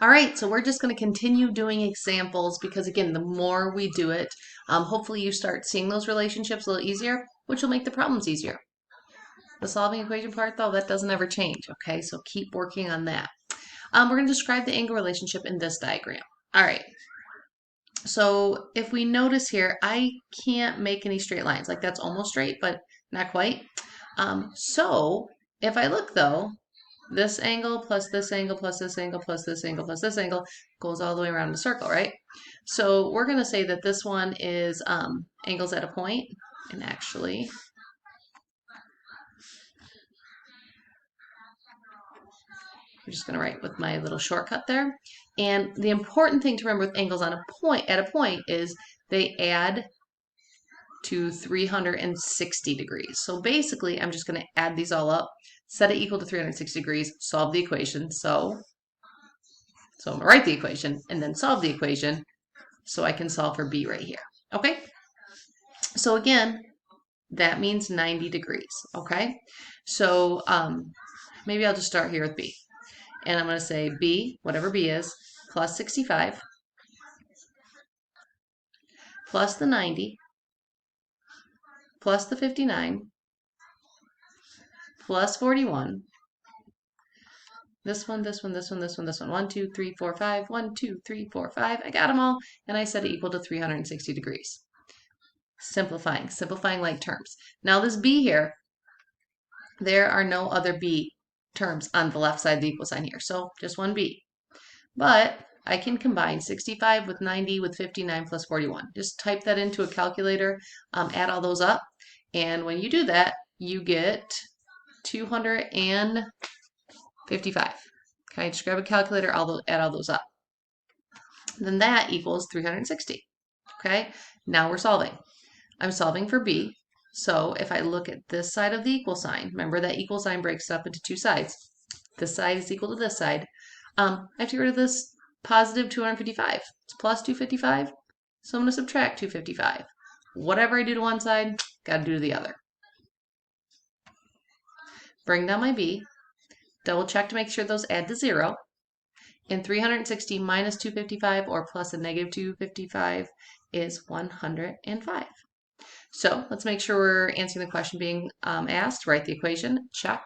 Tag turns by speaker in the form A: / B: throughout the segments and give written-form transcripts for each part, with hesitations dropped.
A: All right, so we're just going to continue doing examples because, again, the more we do it, hopefully you start seeing those relationships a little easier, which will make the problems easier. The solving equation part, though, that doesn't ever change, okay? So keep working on that. We're going to describe the angle relationship in this diagram. All right, so if we notice here, I can't make any straight lines. Like that's almost straight, but not quite. So if I look, though, this angle plus this angle plus this angle plus this angle plus this angle goes all the way around the circle, right? So we're going to say that this one is angles at a point, and actually I'm just going to write with my little shortcut there. And the important thing to remember with angles on a point at a point is they add to 360 degrees. So basically, I'm just going to add these all up, set it equal to 360 degrees, solve the equation. So I'm going to write the equation and then solve the equation so I can solve for B right here. Okay? So again, that means 90 degrees. Okay? So maybe I'll just start here with B. And I'm going to say B, whatever B is, plus 65 plus the 90 plus the 59 plus 41. This one, this one, this one, this one, this one. 1, 2, 3, 4, 5. 1, 2, 3, 4, 5. I got them all. And I set it equal to 360 degrees. Simplifying like terms. Now this B here, there are no other B terms on the left side of the equal sign here. So just one B. But I can combine 65 with 90 with 59 plus 41. Just type that into a calculator, add all those up. And when you do that, you get 255. Okay, just grab a calculator, add all those up. Then that equals 360. Okay, now we're solving. I'm solving for B. So if I look at this side of the equal sign, remember that equal sign breaks up into two sides. This side is equal to this side. I have to get rid of this positive 255. It's plus 255. So I'm going to subtract 255. Whatever I do to one side, got to do to the other. Bring down my B. Double check to make sure those add to 0. And 360 minus 255 or plus a negative 255 is 105. So let's make sure we're answering the question being asked. Write the equation, check,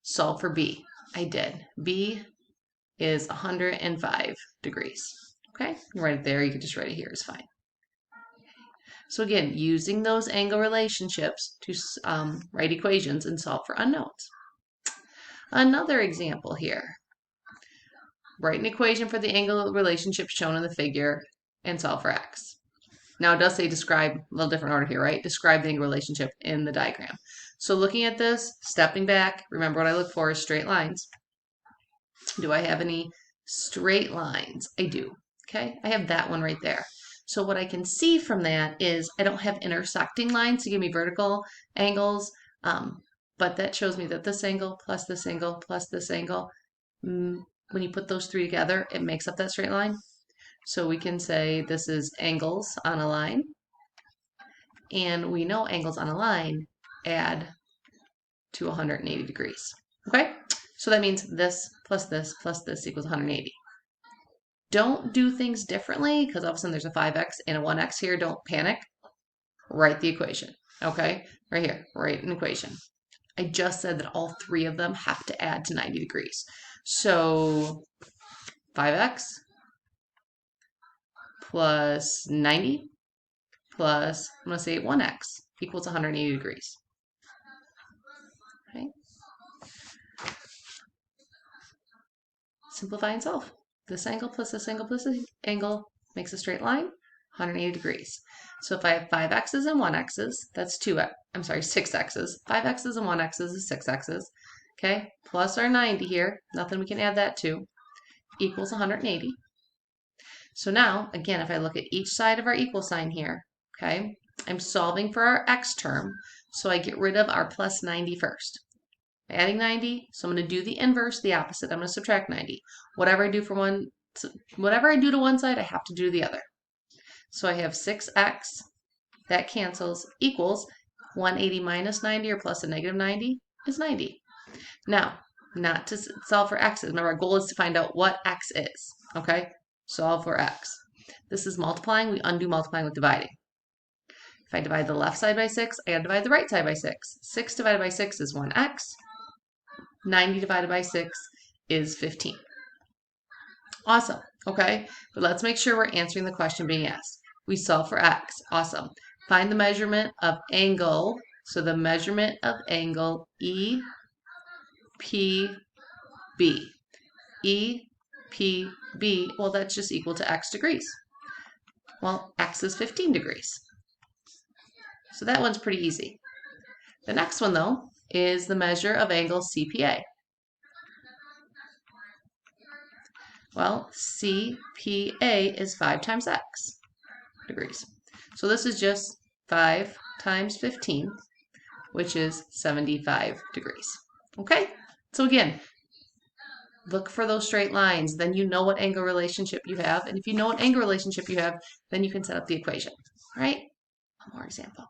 A: solve for B. I did. B is 105 degrees. Okay, you write it there, you can just write it here, is fine. So again, using those angle relationships to write equations and solve for unknowns. Another example here. Write an equation for the angle relationship shown in the figure and solve for x. Now it does say describe, a little different order here, right? Describe the angle relationship in the diagram. So looking at this, stepping back, remember what I look for is straight lines. Do I have any straight lines? I do. Okay, I have that one right there. So what I can see from that is I don't have intersecting lines to give me vertical angles, but that shows me that this angle plus this angle plus this angle, when you put those three together, it makes up that straight line. So we can say this is angles on a line, and we know angles on a line add to 180 degrees. Okay, so that means this plus this plus this equals 180. Don't do things differently because all of a sudden there's a 5x and a 1x here. Don't panic. Write the equation. Okay, right here, write an equation. I just said that all three of them have to add to 90 degrees. So 5x plus 90 plus, I'm going to say 1x equals 180 degrees. Okay. Simplify and solve. This angle plus this angle plus this angle makes a straight line, 180 degrees. So if I have 5x's and 1x's, that's 6x's. 5x's and 1x's is 6x's. Okay, plus our 90 here, nothing we can add that to, equals 180. So now, again, if I look at each side of our equal sign here, okay, I'm solving for our x term, so I get rid of our plus 90 first. Adding 90, so I'm going to do the inverse, the opposite. I'm going to subtract 90. Whatever I do to one side, I have to do the other. So I have 6x, that cancels, equals 180 minus 90 or plus a negative 90 is 90. Now, not to solve for x's. Remember, our goal is to find out what x is. Okay, solve for x. This is multiplying. We undo multiplying with dividing. If I divide the left side by 6, I gotta divide the right side by 6. 6 divided by 6 is 1x. 90 divided by 6 is 15. Awesome. Okay, but let's make sure we're answering the question being asked. We solve for x. Awesome. Find the measurement of angle. So the measurement of angle EPB. EPB, well, that's just equal to x degrees. Well, x is 15 degrees. So that one's pretty easy. The next one, though, is the measure of angle CPA. Well, CPA is 5 times x degrees. So this is just 5 times 15, which is 75 degrees. Okay? So again, look for those straight lines. Then you know what angle relationship you have. And if you know what angle relationship you have, then you can set up the equation. All right? One more example.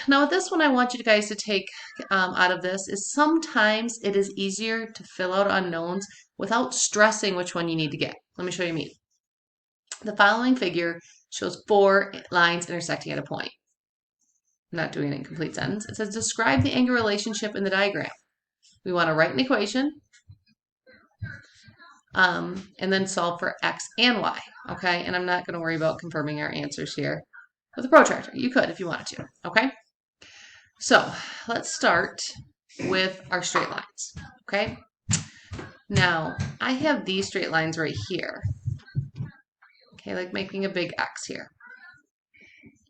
A: Now with this one, I want you guys to take out of this is sometimes it is easier to fill out unknowns without stressing which one you need to get. Let me show you me. The following figure shows 4 lines intersecting at a point. I'm not doing an incomplete sentence. It says describe the angle relationship in the diagram. We want to write an equation and then solve for x and y. Okay, and I'm not going to worry about confirming our answers here with a protractor. You could if you wanted to. Okay. So let's start with our straight lines, okay? Now, I have these straight lines right here, okay, like making a big X here.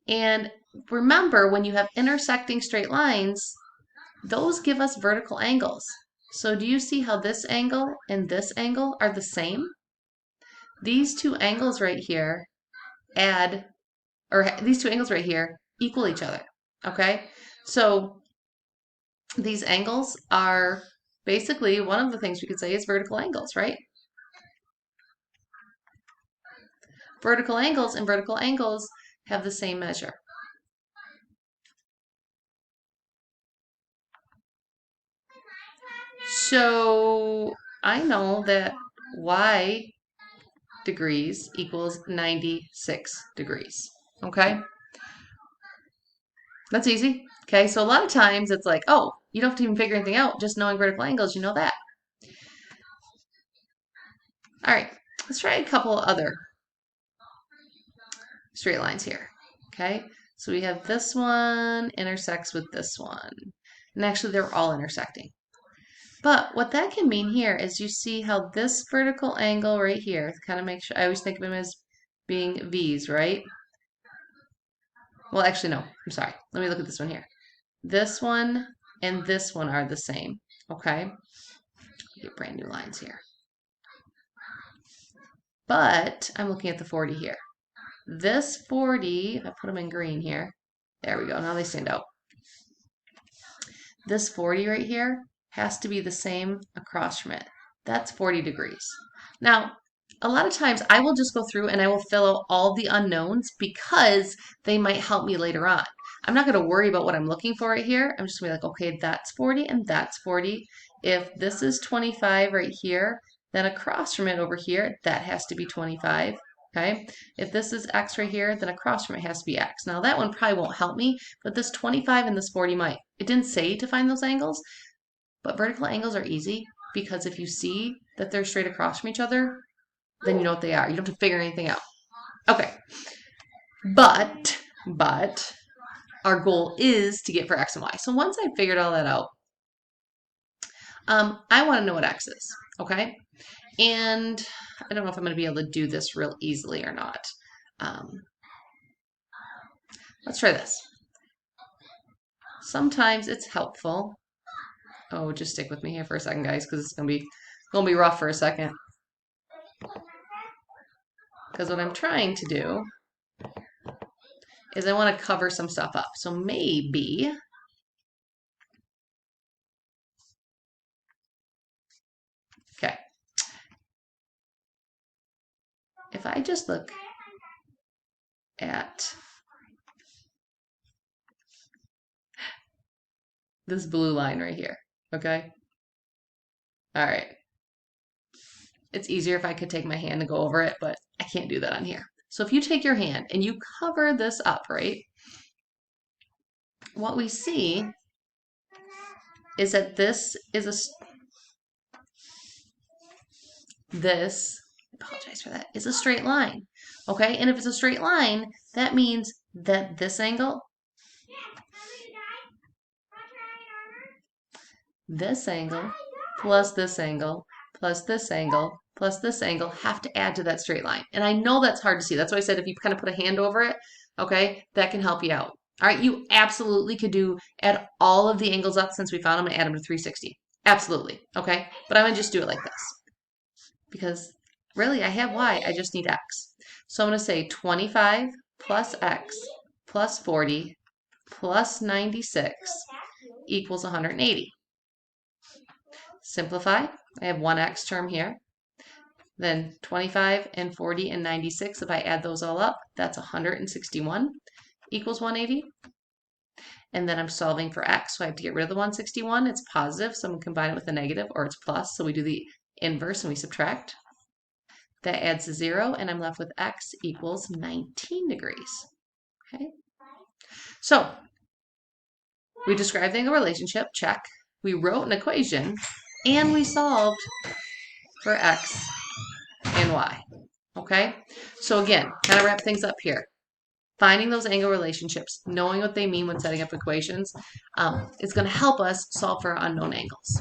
A: And remember, when you have intersecting straight lines, those give us vertical angles. So do you see how this angle and this angle are the same? These two angles right here these two angles right here equal each other, okay? So these angles are basically one of the things we could say is vertical angles, right? Vertical angles and vertical angles have the same measure. So I know that y degrees equals 96 degrees, okay? That's easy, okay? So a lot of times it's like, oh, you don't have to even figure anything out, just knowing vertical angles, you know that. All right, let's try a couple other straight lines here, okay? So we have this one intersects with this one. And actually, they're all intersecting. But what that can mean here is you see how this vertical angle right here, kind of make sure, I always think of them as being V's, right? Well, actually, no, I'm sorry. Let me look at this one here. This one and this one are the same, okay? Get brand new lines here. But I'm looking at the 40 here. This 40, if I put them in green here, there we go, now they stand out. This 40 right here has to be the same across from it. That's 40 degrees. Now, a lot of times I will just go through and I will fill out all the unknowns because they might help me later on. I'm not going to worry about what I'm looking for right here. I'm just going to be like, okay, that's 40 and that's 40. If this is 25 right here, then across from it over here, that has to be 25. Okay, if this is x right here, then across from it has to be x. Now that one probably won't help me, but this 25 and this 40 might. It didn't say to find those angles, but vertical angles are easy because if you see that they're straight across from each other, then you know what they are. You don't have to figure anything out. Okay, but our goal is to get for x and y. So once I figured all that out, I want to know what x is, okay? And I don't know if I'm going to be able to do this real easily or not. Let's try this. Sometimes it's helpful. Oh, just stick with me here for a second, guys, because it's gonna be rough for a second. Because what I'm trying to do is I want to cover some stuff up. So maybe okay. If I just look at this blue line right here, okay? All right. It's easier if I could take my hand and go over it, but I can't do that on here. So if you take your hand and you cover this up, right, what we see is that this is I apologize for that, is a straight line. Okay, and if it's a straight line, that means that this angle, plus this angle, plus this angle, plus this angle have to add to that straight line. And I know that's hard to see. That's why I said if you kind of put a hand over it, okay, that can help you out. All right, you absolutely could add all of the angles up since we found them and add them to 360. Absolutely, okay? But I'm going to just do it like this because really I have y, I just need x. So I'm going to say 25 plus x plus 40 plus 96 equals 180. Simplify. I have one x term here. Then 25 and 40 and 96, if I add those all up, that's 161 equals 180. And then I'm solving for x, so I have to get rid of the 161. It's positive, so I'm going to combine it with a negative, or it's plus, so we do the inverse and we subtract. That adds a 0, and I'm left with x equals 19 degrees. Okay. So we described the angle relationship, check. We wrote an equation, and we solved for x and y. Okay? So again, kind of wrap things up here. Finding those angle relationships, knowing what they mean when setting up equations, is going to help us solve for our unknown angles.